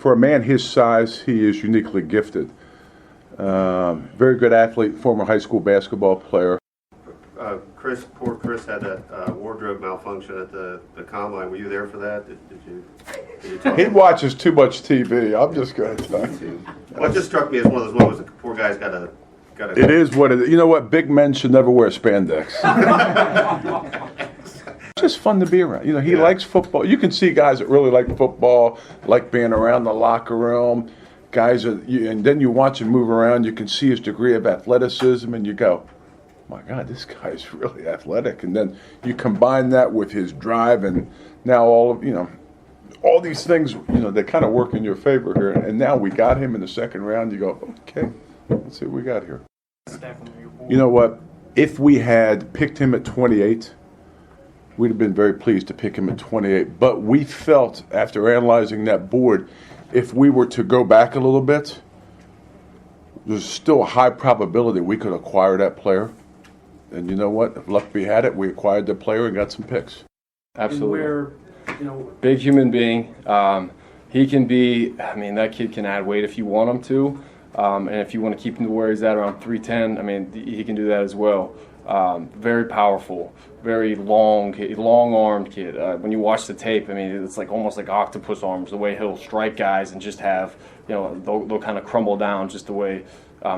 for a man his size, he is uniquely gifted. Very good athlete, former high school basketball player. Poor Chris had that wardrobe malfunction at the combine. Were you there for that? Did you talk He watches too much TV. I'm just going to tell you. What just struck me as one of those moments the poor guy's got to. It is what it is. You know what? Big men should never wear spandex. It's just fun to be around. You know, he likes football. You can see guys that really like football, like being around the locker room. Guys, and then you watch him move around. You can see his degree of athleticism, and you go, my God, this guy's really athletic. And then you combine that with his drive, and now all these things, they kind of work in your favor here. And now we got him in the second round. You go, okay, let's see what we got here. You know what? If we had picked him at 28, we'd have been very pleased to pick him at 28. But we felt, after analyzing that board, if we were to go back a little bit, there's still a high probability we could acquire that player. And you know what? If luck we had it, we acquired the player and got some picks. Absolutely. Big human being. He can be, that kid can add weight if you want him to. And if you want to keep him to where he's at around 310, he can do that as well. Very powerful, very long-armed kid. When you watch the tape, it's like almost like octopus arms, the way he'll strike guys and just have, they'll kind of crumble down just the way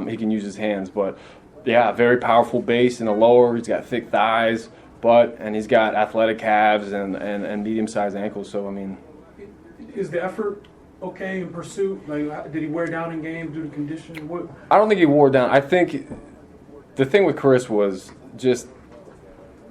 he can use his hands. But, yeah, very powerful base in the lower. He's got thick thighs, and he's got athletic calves and medium-sized ankles. So, Is the effort okay in pursuit? Like, did he wear down in games due to conditioning? I don't think he wore down. I think the thing with Chris was just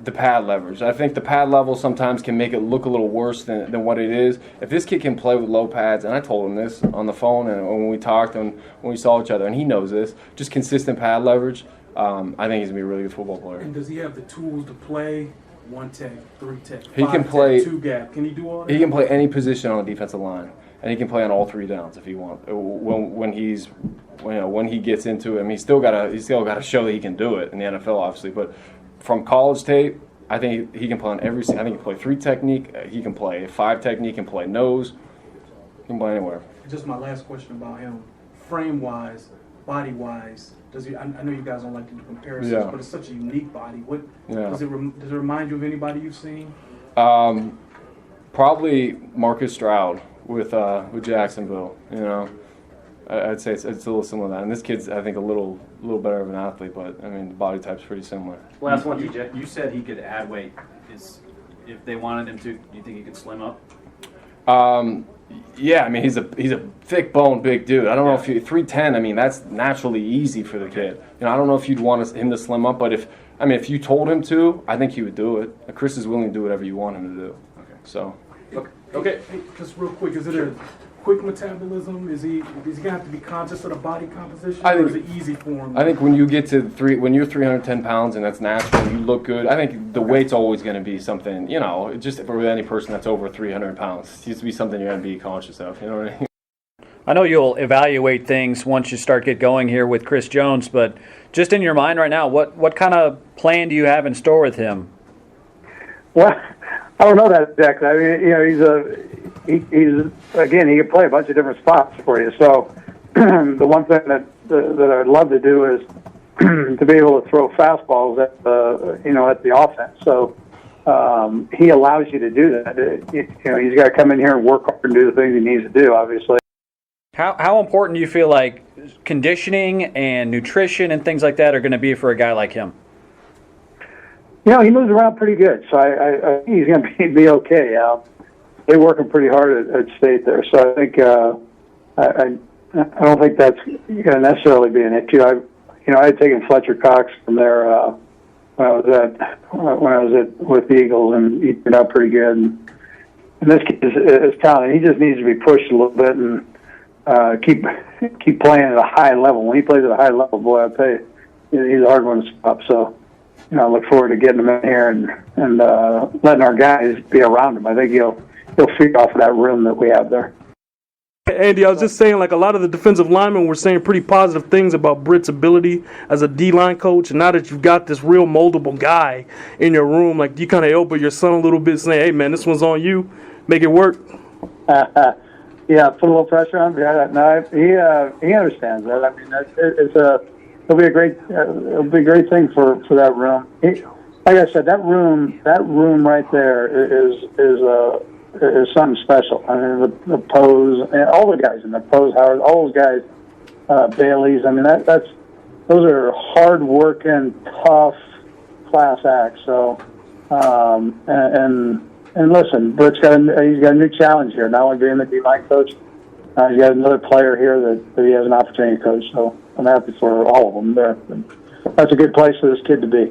the pad leverage. I think the pad level sometimes can make it look a little worse than what it is. If this kid can play with low pads, and I told him this on the phone and when we talked and when we saw each other, and he knows this, just consistent pad leverage, I think he's going to be a really good football player. And does he have the tools to play 1-tech, 3-tech, he can play 2-gap? Can he do all that? He can play any position on the defensive line, and he can play on all three downs if he wants. When he gets into it, he's still got to show that he can do it in the NFL, obviously. But from college tape, I think he can play on every. I think he can play 3 technique. He can play 5 technique. Can play nose. He can play anywhere. Just my last question about him, frame-wise, body-wise. Does he? I know you guys don't like to do comparisons, but it's such a unique body. Does it remind you of anybody you've seen? Probably Marcus Stroud with Jacksonville. I'd say it's a little similar to that. And this kid's, I think, a little better of an athlete, but the body type's pretty similar. Last one, TJ. You said he could add weight. If they wanted him to, do you think he could slim up? Yeah, he's a thick boned big dude. I don't know if 310. That's naturally easy for the kid. I don't know if you'd want him to slim up, but if you told him to, I think he would do it. Chris is willing to do whatever you want him to do. Okay. So. Okay. Hey, just real quick, is it a quick metabolism? Is he gonna have to be conscious of the body composition, or is it easy for him? I think when you get to when you're 310 pounds and that's natural, you look good. I think the weight's always going to be something. Just for any person that's over 300 pounds, it used to be something you're going to be conscious of. You know what I mean? I know you'll evaluate things once you get going here with Chris Jones, but just in your mind right now, what kind of plan do you have in store with him? Well, I don't know that exactly. He can play a bunch of different spots for you. So the one thing that I'd love to do is to be able to throw fastballs at the offense. So he allows you to do that. He's got to come in here and work hard and do the things he needs to do, obviously. How important do you feel like conditioning and nutrition and things like that are going to be for a guy like him? He moves around pretty good, so I think he's going to be okay. They're working pretty hard at State there, so I think I don't think that's going to necessarily be an issue. I had taken Fletcher Cox from there when I was with the Eagles, and he turned out pretty good. And this kid is talented. He just needs to be pushed a little bit and keep playing at a high level. When he plays at a high level, boy, I tell you, he's a hard one to stop. So. I look forward to getting him in here and letting our guys be around him. I think he'll feed off of that room that we have there. Andy, I was just saying, a lot of the defensive linemen were saying pretty positive things about Britt's ability as a D-line coach. And now that you've got this real moldable guy in your room, do you kind of elbow your son a little bit saying, hey, man, this one's on you, make it work? Yeah, Yeah, put a little pressure on him. Yeah, no, he understands that. I mean, it'll be a great thing for that room. Like I said, that room right there is something special. I mean, the pose and all the guys in the pose, Howard, all those guys, Bailey's. I mean, those are hard working, tough class acts. So, and listen, Britt's got a new challenge here. Not only being the D-line coach, he's got another player here that he has an opportunity to coach. So I'm happy for all of them there. That's a good place for this kid to be.